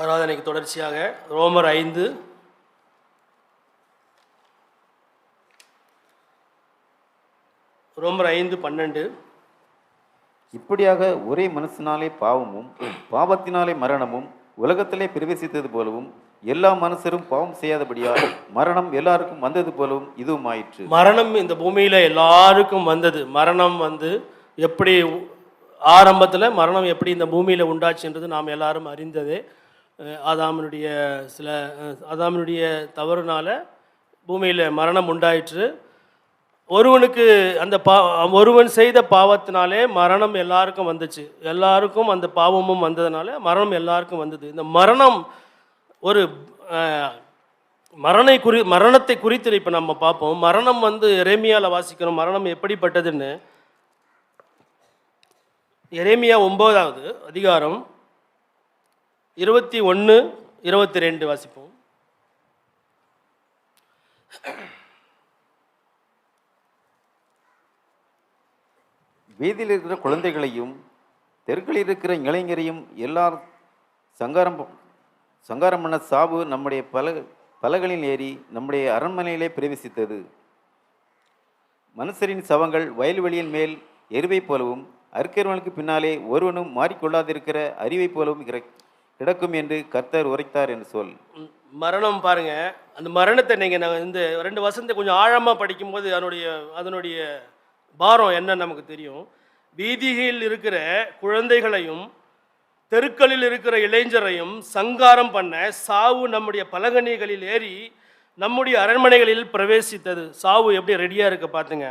ஆராதனைக்கு தொடர்ச்சியாக ரோமர் 5:12. இப்படியாக ஒரே மனுஷனாலே பாவமும் பாவத்தினாலே மரணமும் உலகத்திலே பிரவேசித்தது போலவும் எல்லா மனுஷரும் பாவம் செய்யாதபடியால் மரணம் எல்லாருக்கும் வந்தது போலவும் இதுவும் ஆயிற்று. மரணம் இந்த பூமியில் எல்லாருக்கும் வந்தது. மரணம் எப்படி ஆரம்பத்தில் மரணம் எப்படி இந்த பூமியில் உண்டாச்சுன்றது நாம் எல்லாரும் அறிந்ததே. ஆதாமினுடைய தவறுனால பூமியில் மரணம் உண்டாயிற்று. ஒருவனுக்கு ஒருவன் செய்த பாவத்தினாலே மரணம் எல்லாருக்கும் வந்துச்சு. எல்லாருக்கும் அந்த பாவமும் வந்ததுனால மரணம் எல்லாருக்கும் வந்தது. இந்த மரணம் ஒரு மரணத்தை குறித்து இப்போ நம்ம பார்ப்போம். மரணம் எரேமியாவில் வாசிக்கிறோம் மரணம் எப்படிப்பட்டதுன்னு. எரேமியா 9வது அதிகாரம் 21-22 வாசிப்போம். வீதியில் இருக்கிற குழந்தைகளையும் தெருக்களில் இருக்கிற இளைஞரையும் எல்லாரும் சங்காரம் பண்ண சாவு நம்முடைய பலகளில் ஏறி நம்முடைய அரண்மனையிலே பிரவேசித்தது. மனுஷரின் சவங்கள் வயல்வெளியின் மேல் எருவை போலவும் அறுக்கிறவனுக்கு பின்னாலே ஒருவனும் மாறிக்கொள்ளாதிருக்கிற அறிவை போலவும் கிடக்கும் என்று கர்த்தர் உரைத்தார் என்று சொல். மரணம் பாருங்க, அந்த மரணத்தை நீங்கள் நாங்கள் இந்த 2 வசனத்தை கொஞ்சம் ஆழமாக படிக்கும்போது அதனுடைய பாரம் என்ன நமக்கு தெரியும். வீதிகளில் இருக்கிற குழந்தைகளையும் தெருக்களில் இருக்கிற இளைஞரையும் சங்காரம் பண்ண சாவு நம்முடைய பலகணிகளில் ஏறி நம்முடைய அரண்மனைகளில் பிரவேசித்தது. சாவு எப்படி ரெடியாக இருக்க பார்த்துங்க.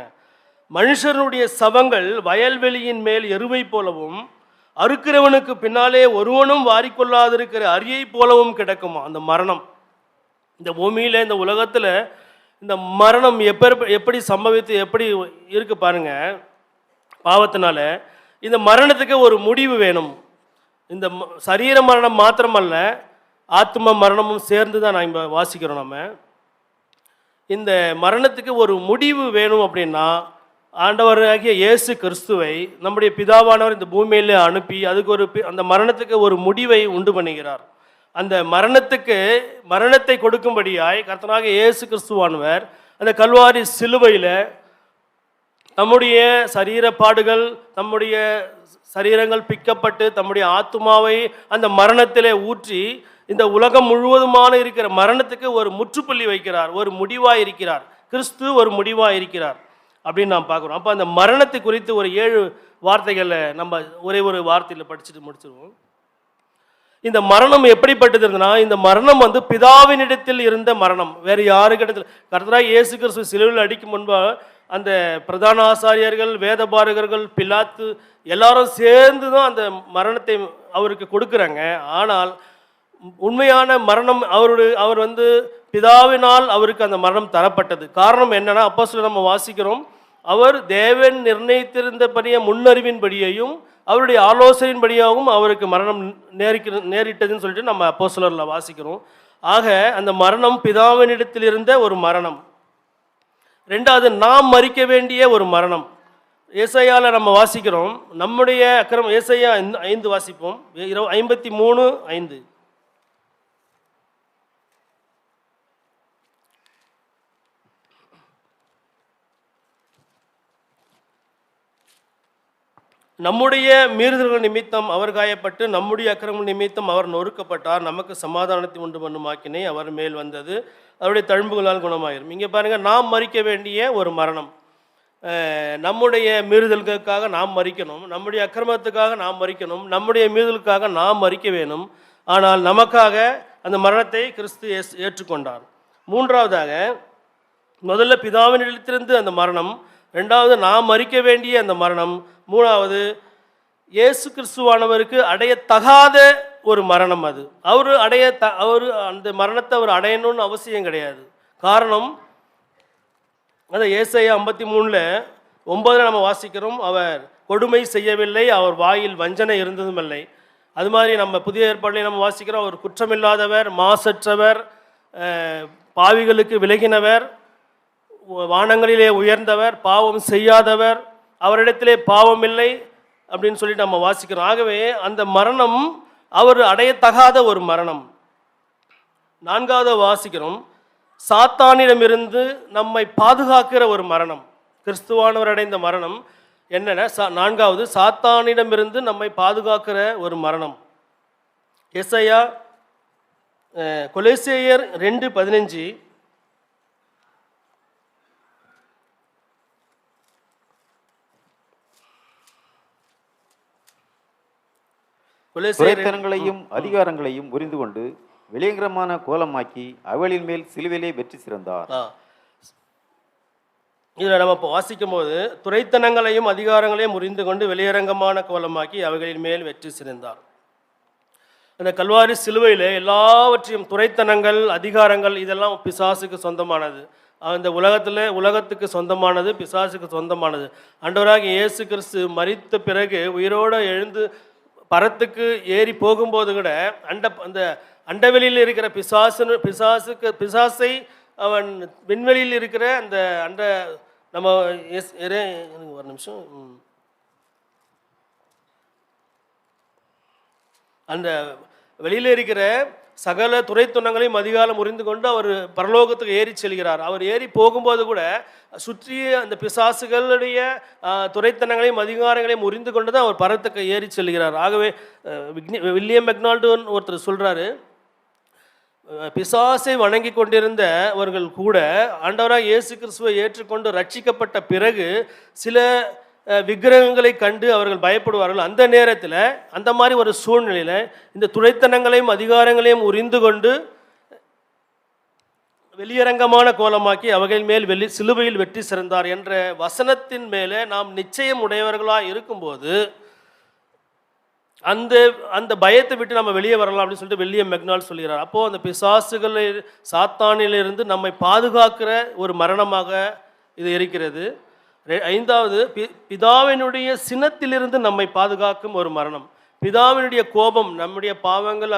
மனுஷனுடைய சவங்கள் வயல்வெளியின் மேல் எருவை போலவும் அறுக்கிறவனுக்கு பின்னாலே ஒருவனும் வாரிக்கொள்ளாதிருக்கிற அரியை போலவும் கிடக்குமா. அந்த மரணம் இந்த பூமியில் இந்த உலகத்தில் இந்த மரணம் எப்படி சம்பவித்து எப்படி இருக்கு பாருங்க. பாவத்தினால இந்த மரணத்துக்கு ஒரு முடிவு வேணும். இந்த சரீர மரணம் மாத்திரமல்ல, ஆத்ம மரணமும் சேர்ந்து தான் நான் இப்போ வாசிக்கிறோம். நம்ம இந்த மரணத்துக்கு ஒரு முடிவு வேணும் அப்படின்னா ஆண்டவராகிய இயேசு கிறிஸ்துவை நம்முடைய பிதாவானவர் இந்த பூமியில் அனுப்பி அதுக்கு அந்த மரணத்துக்கு ஒரு முடிவை உண்டு பண்ணுகிறார். அந்த மரணத்தை கொடுக்கும்படியாய் கர்த்தராகிய இயேசு கிறிஸ்துவானவர் அந்த கல்வாரி சிலுவையில் நம்முடைய சரீரப்பாடுகள் நம்முடைய சரீரங்கள் பிக்கப்பட்டு தம்முடைய ஆத்துமாவை அந்த மரணத்திலே ஊற்றி இந்த உலகம் முழுவதுமான இருக்கிற மரணத்துக்கு ஒரு முற்றுப்புள்ளி வைக்கிறார், ஒரு முடிவாக இருக்கிறார். கிறிஸ்து ஒரு முடிவாக இருக்கிறார் அப்படின்னு நாம் பார்க்குறோம். அப்போ அந்த மரணத்தை குறித்து ஒரு 7 வார்த்தைகளை நம்ம ஒரே ஒரு வார்த்தையில் படிச்சுட்டு முடிச்சிருவோம். இந்த மரணம் எப்படிப்பட்டதுன்னா, இந்த மரணம் பிதாவினிடத்தில் இருந்த மரணம், வேறு யாருக்கிடத்தில். கர்த்தராகிய இயேசு கிறிஸ்து சிலுவையில் அடிக்கும் முன்பாக அந்த பிரதான ஆசாரியர்கள், வேதபாரகர்கள், பிலாத்து எல்லாரும் சேர்ந்து தான் அந்த மரணத்தை அவருக்கு கொடுக்குறாங்க. ஆனால் உண்மையான மரணம் அவர் பிதாவினால் அவருக்கு அந்த மரணம் தரப்பட்டது. காரணம் என்னன்னா, அப்போஸ்தலர் நம்ம வாசிக்கிறோம், அவர் தேவன் நிர்ணயித்திருந்தபடியே முன்னறிவின்படியையும் அவருடைய ஆலோசனையின்படியாகவும் அவருக்கு மரணம் நேரிட்டதுன்னு சொல்லிட்டு நம்ம அப்போஸ்தலரில் வாசிக்கிறோம். ஆக அந்த மரணம் பிதாவினிடத்தில் இருந்த ஒரு மரணம். 2வது நாம் மரிக்க வேண்டிய ஒரு மரணம். ஏசாயாவில் நம்ம வாசிக்கிறோம், நம்முடைய அக்கிரமம். ஏசாயா 5 வாசிப்போம், 53:5. நம்முடைய மீறுதல்கள் நிமித்தம் அவர் காயப்பட்டு நம்முடைய அக்கிரமங்கள் நிமித்தம் அவர் நொறுக்கப்பட்டார். நமக்கு சமாதானத்தை உண்டு பண்ணும் ஆக்கினை அவர் மேல் வந்தது, அவருடைய தழும்புகளால் குணமாயிரும். இங்கே பாருங்கள், நாம் மரிக்க வேண்டிய ஒரு மரணம். நம்முடைய மீறுதல்களுக்காக நாம் மரிக்கணும், நம்முடைய அக்கிரமத்துக்காக நாம் மரிக்கணும், நம்முடைய மீறுதலுக்காக நாம் மரிக்க வேணும். ஆனால் நமக்காக அந்த மரணத்தை கிறிஸ்து ஏற்றுக்கொண்டார். 3வதாக, முதல்ல பிதாவினிடத்திலிருந்து அந்த மரணம், 2வது நாம் மரிக்க வேண்டிய அந்த மரணம், 3வது இயேசு கிறிஸ்துவானவருக்கு அடையத்தகாத ஒரு மரணம். அது அவர் அந்த மரணத்தை அவர் அடையணும்னு அவசியம் கிடையாது. காரணம், அந்த ஏசாயா 53:9 நம்ம வாசிக்கிறோம், அவர் கொடுமை செய்யவில்லை, அவர் வாயில் வஞ்சனை இருந்ததும் இல்லை. அது மாதிரி நம்ம புதிய ஏற்பாட்டில் நம்ம வாசிக்கிறோம், அவர் குற்றமில்லாதவர், மாசற்றவர், பாவிகளுக்கு விலகினவர், வானங்களிலே உயர்ந்தவர், பாவம் செய்யாதவர், அவரிடத்திலே பாவம் இல்லை அப்படின்னு சொல்லிட்டு நம்ம வாசிக்கிறோம். ஆகவே அந்த மரணம் அவர் அடையத்தகாத ஒரு மரணம். 4வது வாசிக்கிறோம், சாத்தானிடமிருந்து நம்மை பாதுகாக்கிற ஒரு மரணம். கிறிஸ்துவானவர் அடைந்த மரணம் என்னென்ன? 4வது சாத்தானிடமிருந்து நம்மை பாதுகாக்கிற ஒரு மரணம். எசையா கொலோசியர் 2:15, துரைத்தனங்களையும் அதிகாரங்களையும் புரிந்து கொண்டு வெளியங்கரமான கோலமாக்கி அவளின் மேல் சிலுவையிலே வெற்றி சிறந்தார். இதில் நம்ம இப்போ வாசிக்கும் போது துரைத்தனங்களையும் அதிகாரங்களையும் முறிந்து கொண்டு வெளியரங்கமான கோலமாக்கி அவைகளின் மேல் வெற்றி சிறந்தார். அந்த கல்வாரி சிலுவையில் எல்லாவற்றையும், துரைத்தனங்கள், அதிகாரங்கள், இதெல்லாம் பிசாசுக்கு சொந்தமானது. அந்த உலகத்துக்கு சொந்தமானது, பிசாசுக்கு சொந்தமானது. ஆண்டவராகிய இயேசு கிறிஸ்து மரித்த பிறகு உயிரோடு எழுந்து பரத்துக்கு ஏறி போகும்போது கூட அந்த அண்டவெளியில் இருக்கிற பிசாசை அவன் விண்வெளியில் இருக்கிற அந்த நம்ம ஒரு நிமிஷம், அந்த வெளியில் இருக்கிற சகல துரைத்துணங்களையும் அதிகாரம் முறிந்து கொண்டு அவர் பரலோகத்துக்கு ஏறி செல்கிறார். அவர் ஏறி போகும்போது கூட சுற்றிய அந்த பிசாசுகளுடைய துரைத்தனங்களையும் அதிகாரங்களையும் முறிந்து கொண்டு தான் அவர் பரத்துக்கு ஏறி செல்கிறார். ஆகவே வில்லியம் மெக்னால்டுன்னு ஒருத்தர் சொல்கிறாரு, பிசாசை வணங்கி கொண்டிருந்தவர்கள் கூட ஆண்டவராக இயேசு கிறிஸ்துவை ஏற்றுக்கொண்டு ரட்சிக்கப்பட்ட பிறகு சில விக்கிரகங்களை கண்டு அவர்கள் பயப்படுவார்கள். அந்த நேரத்தில், அந்த மாதிரி ஒரு சூழ்நிலையில் இந்த துரைத்தனங்களையும் அதிகாரங்களையும் உரிந்து கொண்டு வெளியரங்கமான கோலமாக்கி அவைகள் மேல் சிலுவையில் வெற்றி சிறந்தார் என்ற வசனத்தின் மேலே நாம் நிச்சயம் உடையவர்களாக இருக்கும்போது அந்த பயத்தை விட்டு நம்ம வெளியே வரலாம் அப்படின்னு சொல்லிட்டு வில்லியம் மெக்னால் சொல்கிறார். அப்போது அந்த பிசாசுகளை சாத்தானிலிருந்து நம்மை பாதுகாக்கிற ஒரு மரணமாக இது இருக்கிறது. 5வது பிதாவினுடைய சினத்திலிருந்து நம்மை பாதுகாக்கும் ஒரு மரணம். பிதாவினுடைய கோபம், நம்முடைய பாவங்கள்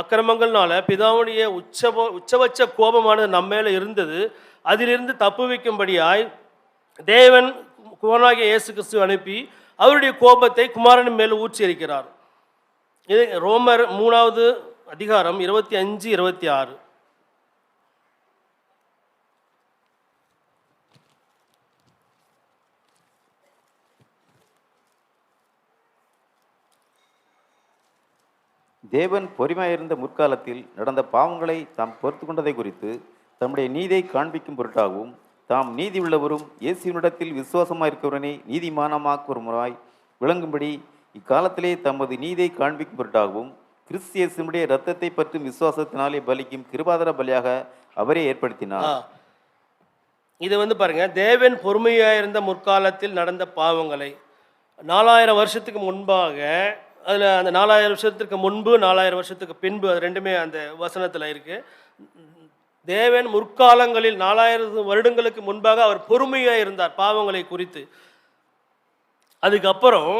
அக்கிரமங்கள்னால பிதாவுடைய உச்சபட்ச கோபமானது நம்ம மேலே இருந்தது. அதிலிருந்து தப்பு வைக்கும்படியாய் தேவன் குமாரனாகிய இயேசு கிறிஸ்து அனுப்பி அவருடைய கோபத்தை குமாரன் மேல் ஊற்றி இருக்கிறார். இது ரோமர் 3வது அதிகாரம் 25, 26. தேவன் பொறுமையாயிருந்த முற்காலத்தில் நடந்த பாவங்களை தாம் பொறுத்து கொண்டதை குறித்து தம்முடைய நீதியை காண்பிக்கும் பொருட்டாகவும் தாம் நீதி உள்ளவரும் இயேசுவினிடத்தில் விசுவாசமாயிருக்கிறவனே நீதிமானமாக்குவராய் விளங்கும்படி இக்காலத்திலே தமது நீதியை காண்பிக்கும் பொருட்டாகவும் கிறிஸ்து இயேசுவினுடைய இரத்தத்தை பற்றும் விசுவாசத்தினாலே பலிக்கும் கிருபாதார பலியாக அவரே ஏற்படுத்தினார். இது பாருங்க, தேவன் பொறுமையாயிருந்த முற்காலத்தில் நடந்த பாவங்களை 4000 வருஷத்துக்கு முன்பாக, அதில் அந்த 4000 வருஷத்துக்கு முன்பு 4000 வருஷத்துக்கு பின்பு, அது ரெண்டுமே அந்த வசனத்தில் இருக்குது. தேவன் முற்காலங்களில் 4000 வருடங்களுக்கு முன்பாக அவர் பொறுமையாக இருந்தார் பாவங்களை குறித்து. அதுக்கப்புறம்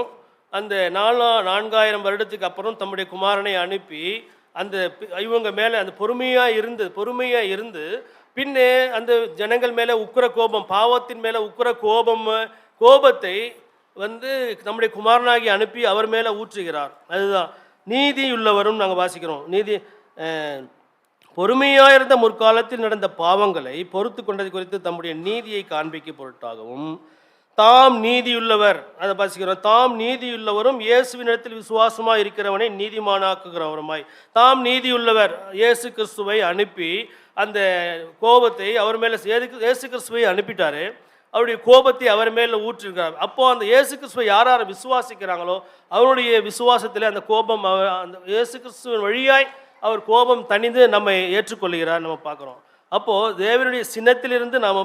அந்த 4000 வருடத்துக்கு அப்புறம் தம்முடைய குமாரனை அனுப்பி அந்த இவங்க மேலே அந்த பொறுமையாக இருந்து பின்னே அந்த ஜனங்கள் மேலே உக்கிர கோபம், பாவத்தின் மேலே உக்கிர கோபத்தை நம்முடைய குமாரனாகி அனுப்பி அவர் மேலே ஊற்றுகிறார். அதுதான் நீதியுள்ளவரும் நாங்கள் வாசிக்கிறோம். பொறுமையாயிருந்த முற்காலத்தில் நடந்த பாவங்களை பொறுத்து கொண்டது குறித்து தம்முடைய நீதியை காண்பிக்கும் பொருட்டாகவும் தாம் நீதியுள்ளவர், அதை வாசிக்கிறோம், தாம் நீதியுள்ளவரும் இயேசுவினிடத்தில் விசுவாசமாக இருக்கிறவனை நீதிமானாக்குகிறவருமாய். தாம் நீதியுள்ளவர் இயேசு கிறிஸ்துவை அனுப்பி அந்த கோபத்தை அவர் மேலே, இயேசு கிறிஸ்துவை அனுப்பிட்டாரு, அவருடைய கோபத்தை அவர் மேலே ஊற்றிருக்கிறார். அப்போது அந்த இயேசு கிறிஸ்துவை யார் விசுவாசிக்கிறாங்களோ அவருடைய விசுவாசத்தில் அந்த கோபம், அந்த இயேசு கிறிஸ்துவின் வழியாய் அவர் கோபம் தணிந்து நம்மை ஏற்றுக்கொள்கிறார் நம்ம பார்க்குறோம். அப்போது தேவனுடைய சினத்திலிருந்து நாம்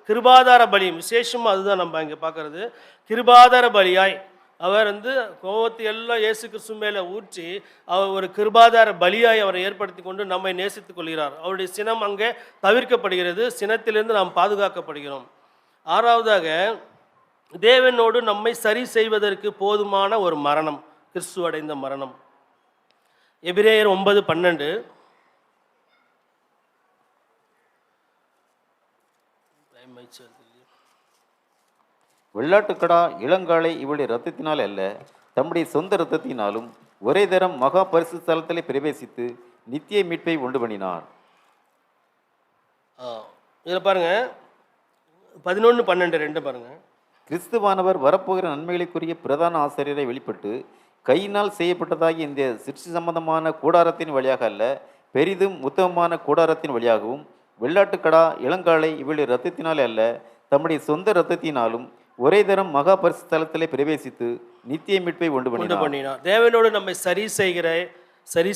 கிருபாதார பலி, விசேஷமாக அதுதான் நம்ம இங்கே பார்க்குறது. கிருபாதார பலியாய் அவர் கோபத்தை எல்லாம் இயேசு கிறிஸ்து மேலே ஊற்றி அவர் ஒரு கிருபாதார பலியாய் அவரை ஏற்படுத்தி கொண்டு நம்மை நேசித்துக் கொள்கிறார். அவருடைய சினம் அங்கே தவிர்க்கப்படுகிறது, சினத்திலிருந்து நாம் பாதுகாக்கப்படுகிறோம். 6வதாக தேவனோடு நம்மை சரி செய்வதற்கு போதுமான ஒரு மரணம், கிறிஸ்து அடைந்த மரணம். எபிரேயர் 9:12. வெள்ளாட்டுக்கடா இளங்காளை இவளுடைய இரத்தத்தினால் அல்ல, தம்முடைய சொந்த இரத்தத்தினாலும் ஒரே தரம் மகா பரிசு ஸ்தலத்திலே பிரவேசித்து நித்திய மீட்பை உண்டு பண்ணினார். இதில் பாருங்க 11-12 பாருங்க. கிறிஸ்துவானவர் வரப்போகிற நன்மைகளுக்குரிய பிரதான ஆசிரியரை வெளிப்பட்டு கையினால் செய்யப்பட்டதாகிய இந்த சிற்சி சம்பந்தமான கூடாரத்தின் வழியாக அல்ல, பெரிதும் உத்தமமான கூடாரத்தின் வழியாகவும் வெள்ளாட்டுக்கடா இளங்காலை இவளுடைய இரத்தத்தினாலே அல்ல, தம்முடைய சொந்த இரத்தத்தினாலும் ஒரே தரம் மகா பரிசு ஸ்தலத்திலே பிரவேசித்து நித்திய மீட்பை உண்டு பண்ணினார். தேவனோடு நம்மை சரி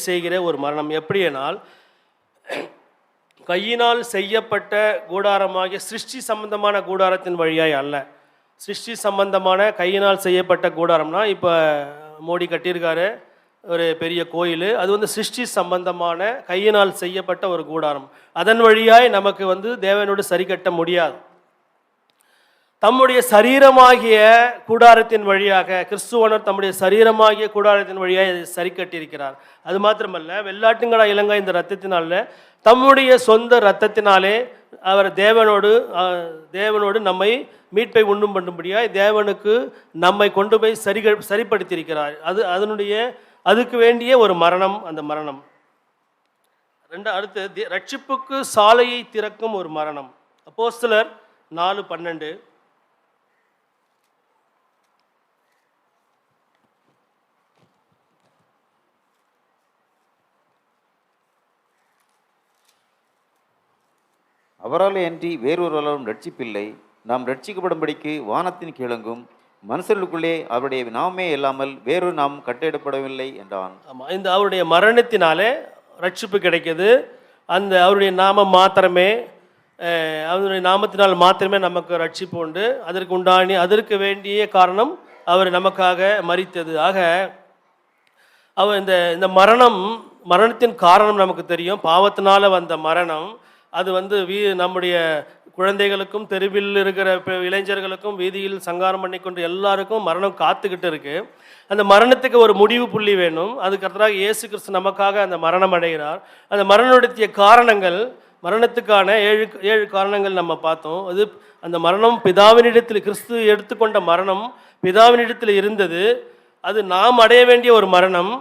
செய்கிற ஒரு மரணம். எப்படியானால் கையினால் செய்யப்பட்ட கூடாரமாகிய சிருஷ்டி சம்பந்தமான கூடாரத்தின் வழியாய் அல்ல. சிருஷ்டி சம்பந்தமான கையினால் செய்யப்பட்ட கூடாரம்னா இப்போ மோடி கட்டியிருக்காரு ஒரு பெரிய கோயில், அது வந்து சிருஷ்டி சம்பந்தமான கையினால் செய்யப்பட்ட ஒரு கூடாரம். அதன் வழியாய் நமக்கு தேவனோடு சரி கட்ட முடியாது. தம்முடைய சரீரமாகிய கூடாரத்தின் வழியாக கிறிஸ்துவனர் தம்முடைய சரீரமாகிய கூடாரத்தின் வழியாக அதை சரி கட்டியிருக்கிறார். அது மாத்திரமல்ல, வெள்ளாட்டுங்கடா இலங்கை இந்த இரத்தத்தினால தம்முடைய சொந்த இரத்தத்தினாலே அவர் தேவனோடு நம்மை மீட்பை உண்டும் பண்ணும்படியாய் தேவனுக்கு நம்மை கொண்டு போய் சரிப்படுத்தியிருக்கிறார். அதுக்கு வேண்டிய ஒரு மரணம், அந்த மரணம். அடுத்து ரட்சிப்புக்கு சாலையை திறக்கும் ஒரு மரணம். அப்போஸ்தலர் 4:12. அவராலே அன்றி வேறொருவராலும் ரட்சிப்பில்லை. நாம் ரட்சிக்கப்படும்படிக்கு வானத்தின் கீழங்கும் மனுஷர்களுக்குள்ளே அவருடைய நாமே இல்லாமல் வேறொரு நாம் கட்டிடப்படவில்லை என்றான். ஆமாம், இந்த அவருடைய மரணத்தினாலே ரட்சிப்பு கிடைக்கிது. அவருடைய நாமம் மாத்திரமே, அவருடைய நாமத்தினால் மாத்திரமே நமக்கு ரட்சிப்பு உண்டு. அதற்கு வேண்டிய காரணம் அவர் நமக்காக மரித்தது. ஆக அவர் இந்த மரணத்தின் காரணம் நமக்கு தெரியும். பாவத்தினால வந்த மரணம். அது நம்முடைய குழந்தைகளுக்கும் தெருவில் இருக்கிற இளைஞர்களுக்கும் வீதியில் சங்காரம் பண்ணி கொண்டு எல்லாருக்கும் மரணம் காத்துக்கிட்டு இருக்கு. அந்த மரணத்துக்கு ஒரு முடிவு புள்ளி வேணும். அதுக்கு கர்த்தராக இயேசு கிறிஸ்து நமக்காக அந்த மரணம் அடைகிறார். அந்த மரணத்துக்கான 7 காரணங்கள் நம்ம பார்த்தோம். அந்த மரணம் பிதாவினிடத்தில், கிறிஸ்து எடுத்துக்கொண்ட மரணம் பிதாவினிடத்தில் இருந்தது. அது நாம் அடைய வேண்டிய ஒரு மரணம்,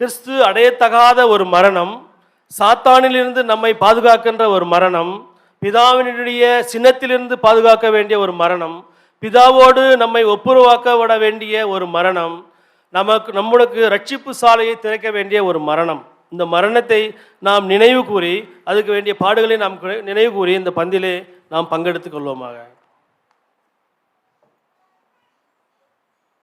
கிறிஸ்து அடையத்தகாத ஒரு மரணம், சாத்தானிலிருந்து நம்மை பாதுகாக்கின்ற ஒரு மரணம், பிதாவினுடைய சின்னத்திலிருந்து பாதுகாக்க வேண்டிய ஒரு மரணம், பிதாவோடு நம்மை ஒப்புரவாக்கப்பட வேண்டிய ஒரு மரணம், நம்மளுக்கு ரட்சிப்பு சாலையை திறக்க வேண்டிய ஒரு மரணம். இந்த மரணத்தை நாம் நினைவு கூறி, அதுக்கு வேண்டிய பாடுகளை நாம் நினைவு கூறி இந்த பந்திலே நாம் பங்கெடுத்துக் கொள்வோமாக.